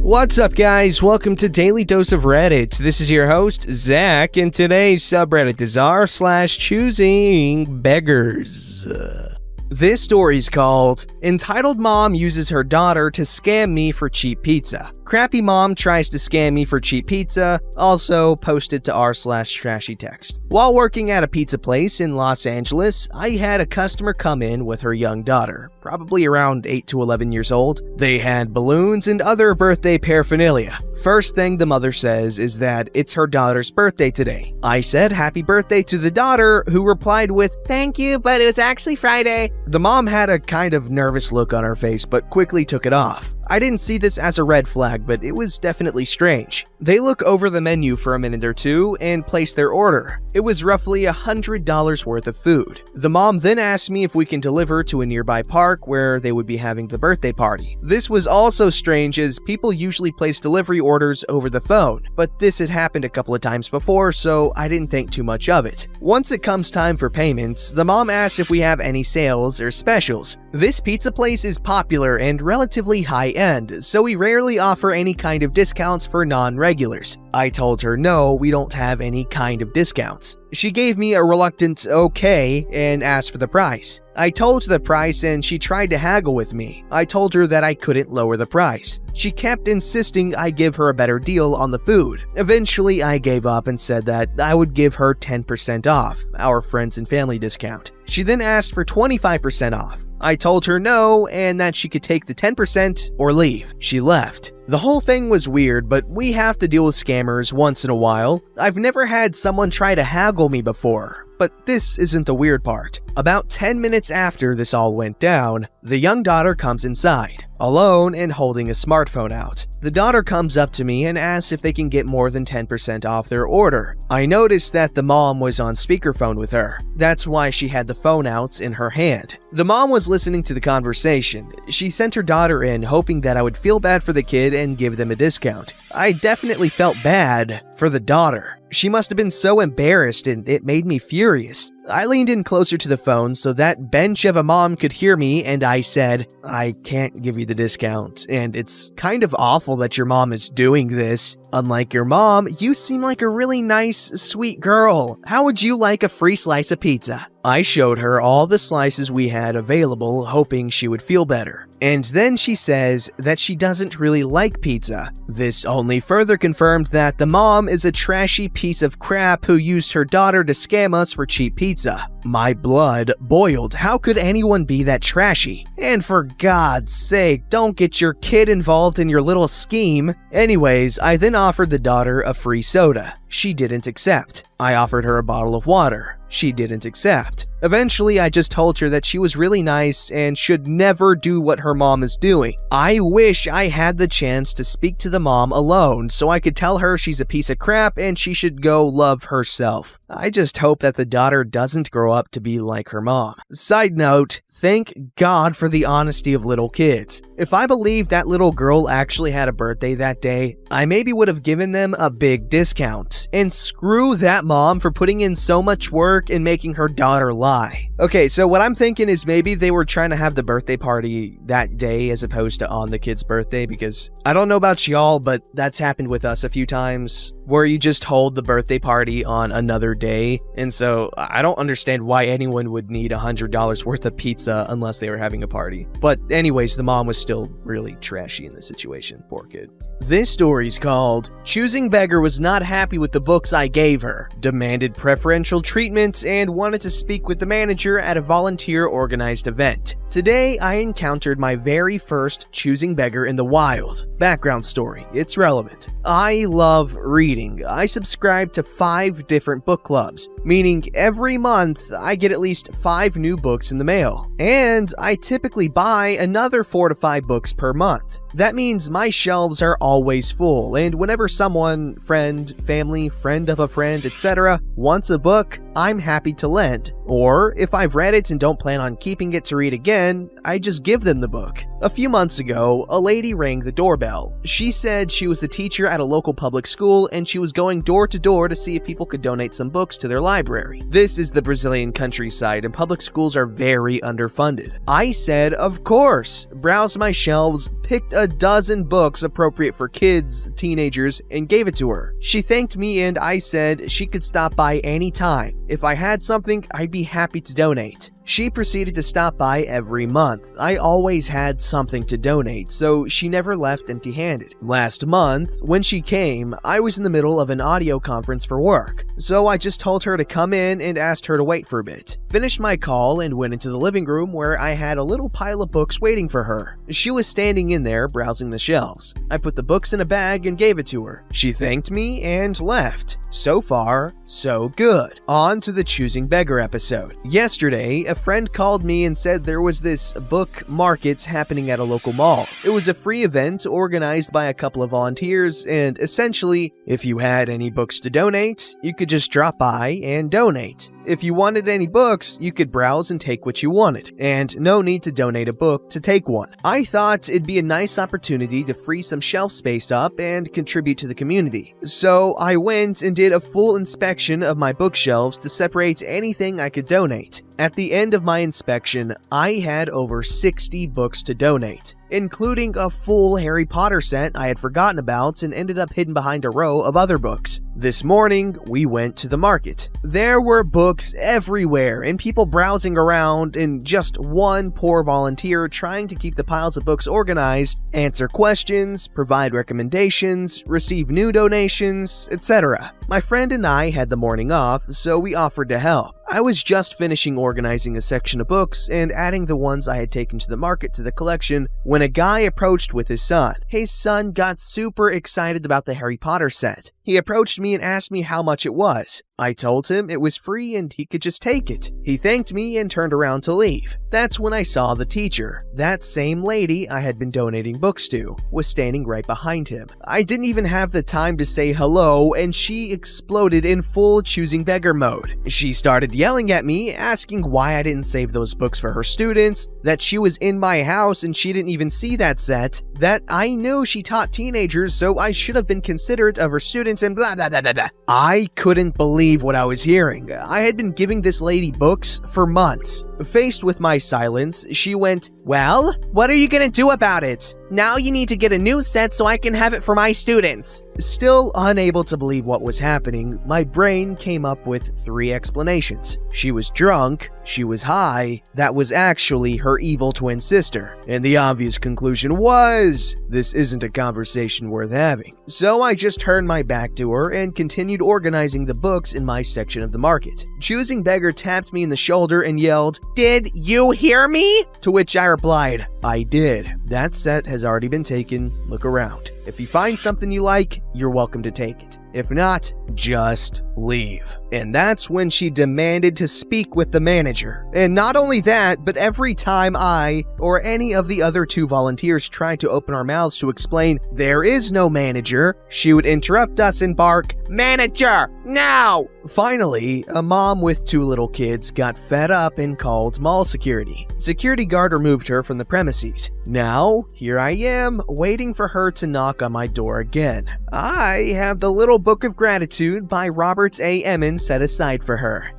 What's up, guys? Welcome to Daily Dose of Reddit. This is your host, Zach, and today's subreddit is r/ChoosingBeggars. This story's called Entitled Mom Uses Her Daughter to Scam Me for Cheap Pizza. Crappy Mom Tries to Scam Me for Cheap Pizza, also posted to r/trashytext. While working at a pizza place in Los Angeles, I had a customer come in with her young daughter, probably around 8 to 11 years old. They had balloons and other birthday paraphernalia. First thing the mother says is that it's her daughter's birthday today. I said happy birthday to the daughter, who replied with, "Thank you, but it was actually Friday." The mom had a kind of nervous look on her face, but quickly took it off. I didn't see this as a red flag, but it was definitely strange. They look over the menu for a minute or two and place their order. It was roughly $100 worth of food. The mom then asked me if we can deliver to a nearby park where they would be having the birthday party. This was also strange, as people usually place delivery orders over the phone, but this had happened a couple of times before, so I didn't think too much of it. Once it comes time for payments, the mom asked if we have any sales or specials. This pizza place is popular and relatively high-end, so we rarely offer any kind of discounts for non-regulars. I told her no, we don't have any kind of discounts. She gave me a reluctant okay and asked for the price. I told her the price and she tried to haggle with me. I told her that I couldn't lower the price. She kept insisting I give her a better deal on the food. Eventually, I gave up and said that I would give her 10% off, our friends and family discount. She then asked for 25% off. I told her no and that she could take the 10% or leave. She left. The whole thing was weird, but we have to deal with scammers once in a while. I've never had someone try to haggle me before, but this isn't the weird part. About 10 minutes after this all went down, the young daughter comes inside, alone and holding a smartphone out. The daughter comes up to me and asks if they can get more than 10% off their order. I noticed that the mom was on speakerphone with her. That's why she had the phone out in her hand. The mom was listening to the conversation. She sent her daughter in, hoping that I would feel bad for the kid and give them a discount. I definitely felt bad for the daughter. She must have been so embarrassed, and it made me furious. I leaned in closer to the phone so that bench of a mom could hear me, and I said, "I can't give you the discount, and it's kind of awful that your mom is doing this. Unlike your mom, you seem like a really nice, sweet girl. How would you like a free slice of pizza?" I showed her all the slices we had available, hoping she would feel better. And then she says that she doesn't really like pizza. This only further confirmed that the mom is a trashy piece of crap who used her daughter to scam us for cheap pizza. My blood boiled. How could anyone be that trashy? And for God's sake, don't get your kid involved in your little scheme. Anyways, I then offered the daughter a free soda. She didn't accept. I offered her a bottle of water. She didn't accept. Eventually, I just told her that she was really nice and should never do what her mom is doing. I wish I had the chance to speak to the mom alone so I could tell her she's a piece of crap and she should go love herself. I just hope that the daughter doesn't grow up to be like her mom. Side note, thank God for the honesty of little kids. If I believed that little girl actually had a birthday that day, I maybe would have given them a big discount. And screw that mom for putting in so much work and making her daughter lie. Okay, so what I'm thinking is maybe they were trying to have the birthday party that day as opposed to on the kid's birthday, because I don't know about y'all, but that's happened with us a few times where you just hold the birthday party on another day. And so I don't understand why anyone would need $100 worth of pizza unless they were having a party. But anyways, the mom was still really trashy in this situation. Poor kid. This story's called Choosing Beggar Was Not Happy with the Books I Gave Her, Demanded Preferential Treatment, and Wanted to Speak with the Manager at a volunteer-organized event. Today, I encountered my very first Choosing Beggar in the wild. Background story, it's relevant. I love reading. I subscribe to 5 different book clubs, meaning every month I get at least 5 new books in the mail. And I typically buy another 4 to 5 books per month. That means my shelves are always full, and whenever someone, friend, family, friend of a friend, etc., wants a book, I'm happy to lend. Or, if I've read it and don't plan on keeping it to read again, I just give them the book. A few months ago, a lady rang the doorbell. She said she was the teacher at a local public school and she was going door to door to see if people could donate some books to their library. This is the Brazilian countryside and public schools are very underfunded. I said, of course, browsed my shelves, picked a a dozen books appropriate for kids, teenagers, and gave it to her. She thanked me and I said she could stop by anytime. If I had something, I'd be happy to donate. She proceeded to stop by every month. I always had something to donate, so she never left empty-handed. Last month, when she came, I was in the middle of an audio conference for work, so I just told her to come in and asked her to wait for a bit. Finished my call and went into the living room where I had a little pile of books waiting for her. She was standing in there browsing the shelves. I put the books in a bag and gave it to her. She thanked me and left. So far, so good. On to the Choosing Beggar episode. Yesterday, a friend called me and said there was this book market happening at a local mall. It was a free event organized by a couple of volunteers, and essentially, if you had any books to donate, you could just drop by and donate. If you wanted any books, you could browse and take what you wanted, and no need to donate a book to take one. I thought it'd be a nice opportunity to free some shelf space up and contribute to the community. So I went and did a full inspection of my bookshelves to separate anything I could donate. At the end of my inspection, I had over 60 books to donate, including a full Harry Potter set I had forgotten about and ended up hidden behind a row of other books. This morning, we went to the market. There were books everywhere and people browsing around, and just one poor volunteer trying to keep the piles of books organized, answer questions, provide recommendations, receive new donations, etc. My friend and I had the morning off, so we offered to help. I was just finishing organizing a section of books and adding the ones I had taken to the market to the collection when a guy approached with his son. His son got super excited about the Harry Potter set. He approached me and asked me how much it was. I told him it was free and he could just take it. He thanked me and turned around to leave. That's when I saw the teacher. That same lady I had been donating books to was standing right behind him. I didn't even have the time to say hello and she exploded in full Choosing Beggar mode. She started yelling at me, asking why I didn't save those books for her students, that she was in my house and she didn't even see that set, that I knew she taught teenagers so I should have been considerate of her students, and blah blah blah blah blah. I couldn't believe what I was hearing. I had been giving this lady books for months. Faced with my silence, she went, "Well, what are you gonna do about it? Now you need to get a new set so I can have it for my students." Still unable to believe what was happening, my brain came up with 3 explanations. She was drunk, she was high, that was actually her evil twin sister. And the obvious conclusion was, this isn't a conversation worth having. So I just turned my back to her and continued organizing the books in my section of the market. Choosing Beggar tapped me in the shoulder and yelled, "Did you hear me?" To which I replied, "I did. That set has already been taken. Look around. If you find something you like, you're welcome to take it. If not, just leave." And that's when she demanded to speak with the manager. And not only that, but every time I or any of the other 2 volunteers tried to open our mouths to explain there is no manager, she would interrupt us and bark, "Manager, now!" Finally, a mom with 2 little kids got fed up and called mall security. Security guard removed her from the premises. Now, here I am, waiting for her to knock on my door again. I have the Little Book of Gratitude by Robert A. Emmons set aside for her.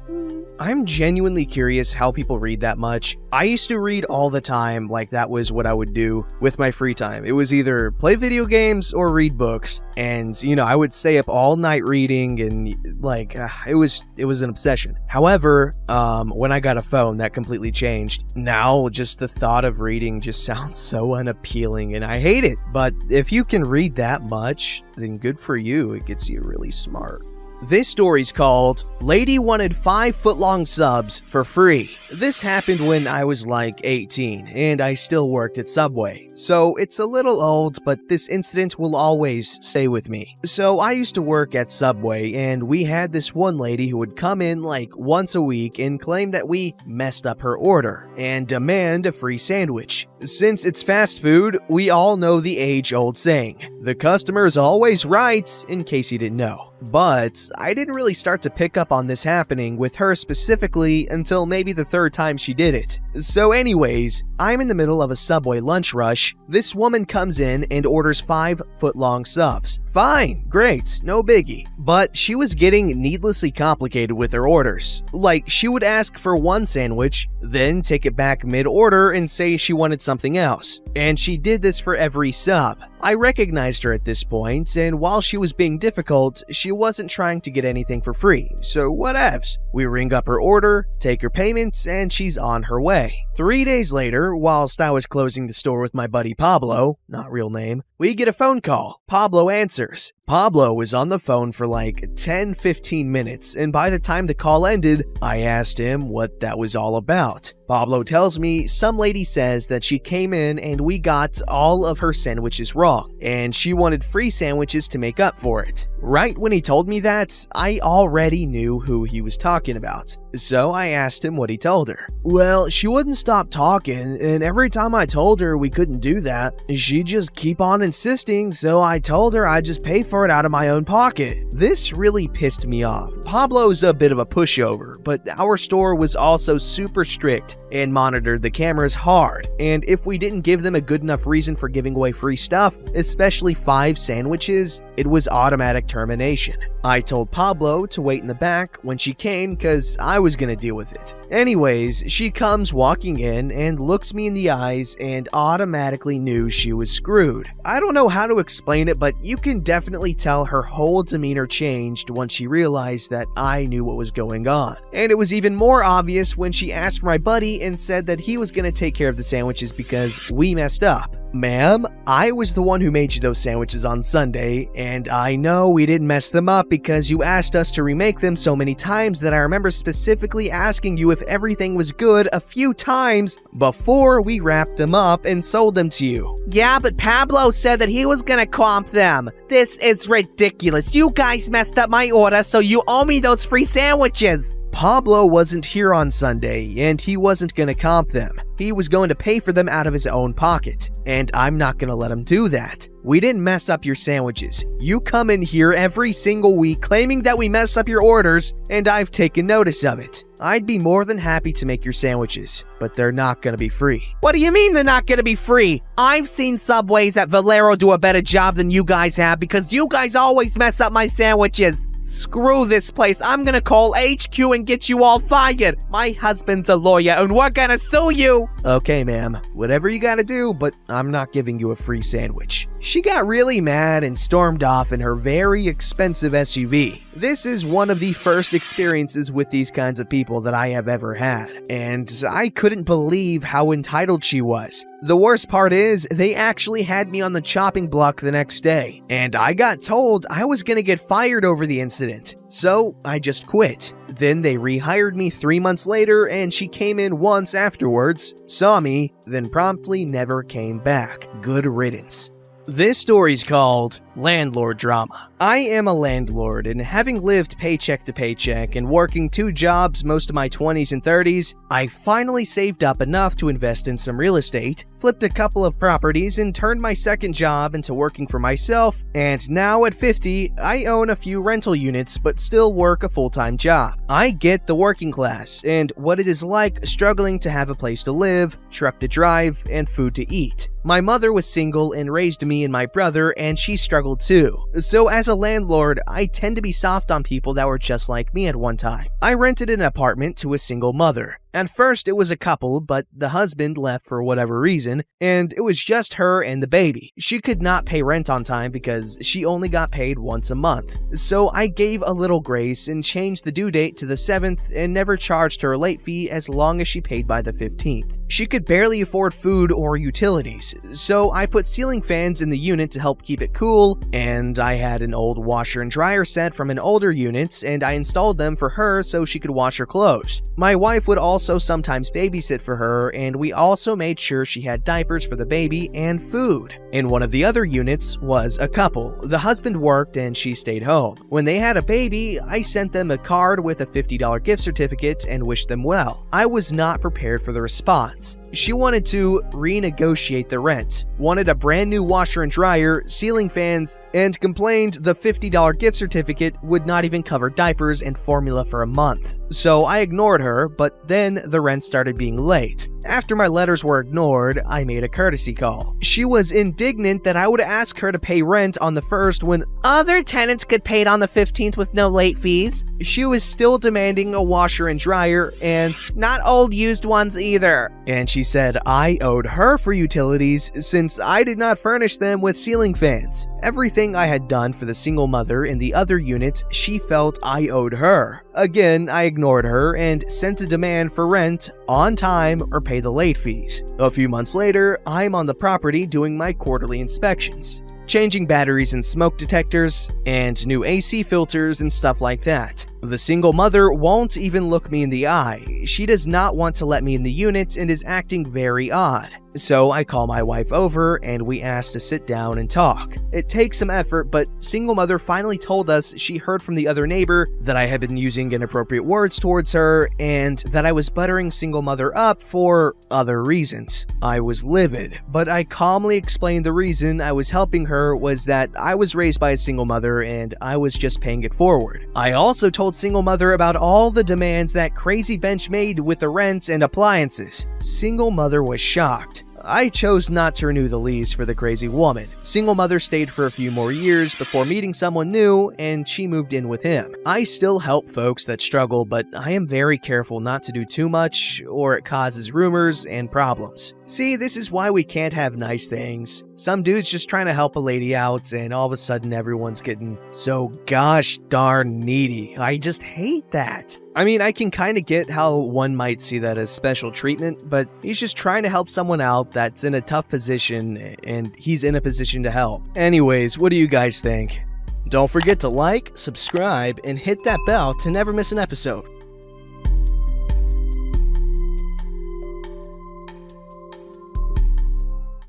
I'm genuinely curious how people read that much. I used to read all the time, like that was what I would do with my free time. It was either play video games or read books, and I would stay up all night reading, and it was an obsession. However, when I got a phone, that completely changed. Now, just the thought of reading just sounds so unappealing, and I hate it. But if you can read that much, then good for you. It gets you really smart. This story's called Lady Wanted 5-foot-long subs for free. This happened when I was like 18 and I still worked at Subway. So it's a little old, but this incident will always stay with me. So I used to work at Subway and we had this one lady who would come in like once a week and claim that we messed up her order and demand a free sandwich. Since it's fast food, we all know the age-old saying, the customer is always right, in case you didn't know. But I didn't really start to pick up on this happening with her specifically until maybe the 3rd time she did it. So anyways, I'm in the middle of a Subway lunch rush. This woman comes in and orders 5-foot-long subs Fine, great, no biggie. But she was getting needlessly complicated with her orders. Like, she would ask for one sandwich, then take it back mid-order and say she wanted something else. And she did this for every sub. I recognized her at this point, and while she was being difficult, she wasn't trying to get anything for free, so whatevs. We ring up her order, take her payments, and she's on her way. 3 days later, whilst I was closing the store with my buddy Pablo, not real name, we get a phone call. Pablo answers. Pablo was on the phone for like 10-15 minutes, and by the time the call ended, I asked him what that was all about. Pablo tells me some lady says that she came in and we got all of her sandwiches wrong, and she wanted free sandwiches to make up for it. Right when he told me that, I already knew who he was talking about, so I asked him what he told her. Well, she wouldn't stop talking, and every time I told her we couldn't do that, she'd just keep on insisting, so I told her I'd just pay for it out of my own pocket. This really pissed me off. Pablo's a bit of a pushover, but our store was also super strict and monitored the cameras hard, and if we didn't give them a good enough reason for giving away free stuff, especially 5 sandwiches, it was automatic termination. I told Pablo to wait in the back when she came cause I was gonna deal with it. Anyways, she comes walking in and looks me in the eyes and automatically knew she was screwed. I don't know how to explain it, but you can definitely tell her whole demeanor changed once she realized that I knew what was going on. And it was even more obvious when she asked for my buddy and said that he was gonna take care of the sandwiches because we messed up. Ma'am, I was the one who made you those sandwiches on Sunday, and I know we didn't mess them up because you asked us to remake them so many times that I remember specifically asking you if everything was good a few times before we wrapped them up and sold them to you. Yeah, but Pablo said that he was gonna comp them. This is ridiculous. You guys messed up my order, so you owe me those free sandwiches. Pablo wasn't here on Sunday, and he wasn't gonna comp them. He was going to pay for them out of his own pocket, and I'm not gonna let him do that. We didn't mess up your sandwiches. You come in here every single week claiming that we mess up your orders, and I've taken notice of it. I'd be more than happy to make your sandwiches, but they're not gonna be free. What do you mean they're not gonna be free? I've seen Subways at Valero do a better job than you guys have because you guys always mess up my sandwiches. Screw this place. I'm gonna call HQ and get you all fired. My husband's a lawyer and we're gonna sue you. Okay, ma'am. Whatever you gotta do, but I'm not giving you a free sandwich. She got really mad and stormed off in her very expensive SUV. This is one of the first experiences with these kinds of people that I have ever had, and I couldn't believe how entitled she was. The worst part is, they actually had me on the chopping block the next day, and I got told I was gonna get fired over the incident, so I just quit. Then they rehired me 3 months later, and she came in once afterwards, saw me, then promptly never came back. Good riddance. This story's called Landlord Drama. I am a landlord, and having lived paycheck to paycheck and working 2 jobs most of my 20s and 30s, I finally saved up enough to invest in some real estate, flipped a couple of properties, and turned my second job into working for myself, and now at 50, I own a few rental units but still work a full-time job. I get the working class and what it is like struggling to have a place to live, truck to drive, and food to eat. My mother was single and raised me and my brother, and she struggled too. So as a landlord, I tend to be soft on people that were just like me at one time. I rented an apartment to a single mother. At first, it was a couple, but the husband left for whatever reason, and it was just her and the baby. She could not pay rent on time because she only got paid once a month. So I gave a little grace and changed the due date to the 7th and never charged her a late fee as long as she paid by the 15th. She could barely afford food or utilities, so I put ceiling fans in the unit to help keep it cool, and I had an old washer and dryer set from an older unit, and I installed them for her so she could wash her clothes. My wife would also sometimes babysit for her, and we also made sure she had diapers for the baby and food. In one of the other units was a couple. The husband worked and she stayed home. When they had a baby, I sent them a card with a $50 gift certificate and wished them well. I was not prepared for the response. She wanted to renegotiate the rent, wanted a brand new washer and dryer, ceiling fans, and complained the $50 gift certificate would not even cover diapers and formula for a month. So I ignored her, but then the rent started being late. After my letters were ignored, I made a courtesy call. She was indignant that I would ask her to pay rent on the 1st when other tenants could pay it on the 15th with no late fees. she was still demanding a washer and dryer and Not old used ones either. she said I owed her for utilities since I did not furnish them with ceiling fans. Everything I had done for the single mother in the other unit, she felt I owed her. Again, I ignored her and sent a demand for rent on time or pay the late fees. A few months later, I'm on the property doing my quarterly inspections, changing batteries and smoke detectors, and new AC filters and stuff like that. The single mother won't even look me in the eye. She does not want to let me in the unit and is acting very odd. So I call my wife over and we ask to sit down and talk. It takes some effort, but single mother finally told us she heard from the other neighbor that I had been using inappropriate words towards her and that I was buttering single mother up for other reasons. I was livid, but I calmly explained the reason I was helping her was that I was raised by a single mother and I was just paying it forward. I also told single mother about all the demands that Crazy Bench made with the rents and appliances. Single mother was shocked. I chose not to renew the lease for the crazy woman. Single mother stayed for a few more years before meeting someone new, and she moved in with him. I still help folks that struggle, but I am very careful not to do too much, or it causes rumors and problems. See, this is why we can't have nice things. Some dude's just trying to help a lady out, and all of a sudden everyone's getting so gosh darn needy. I just hate that. I mean, I can kind of get how one might see that as special treatment, but he's just trying to help someone out that's in a tough position, and he's in a position to help. Anyways, what do you guys think? Don't forget to like, subscribe, and hit that bell to never miss an episode.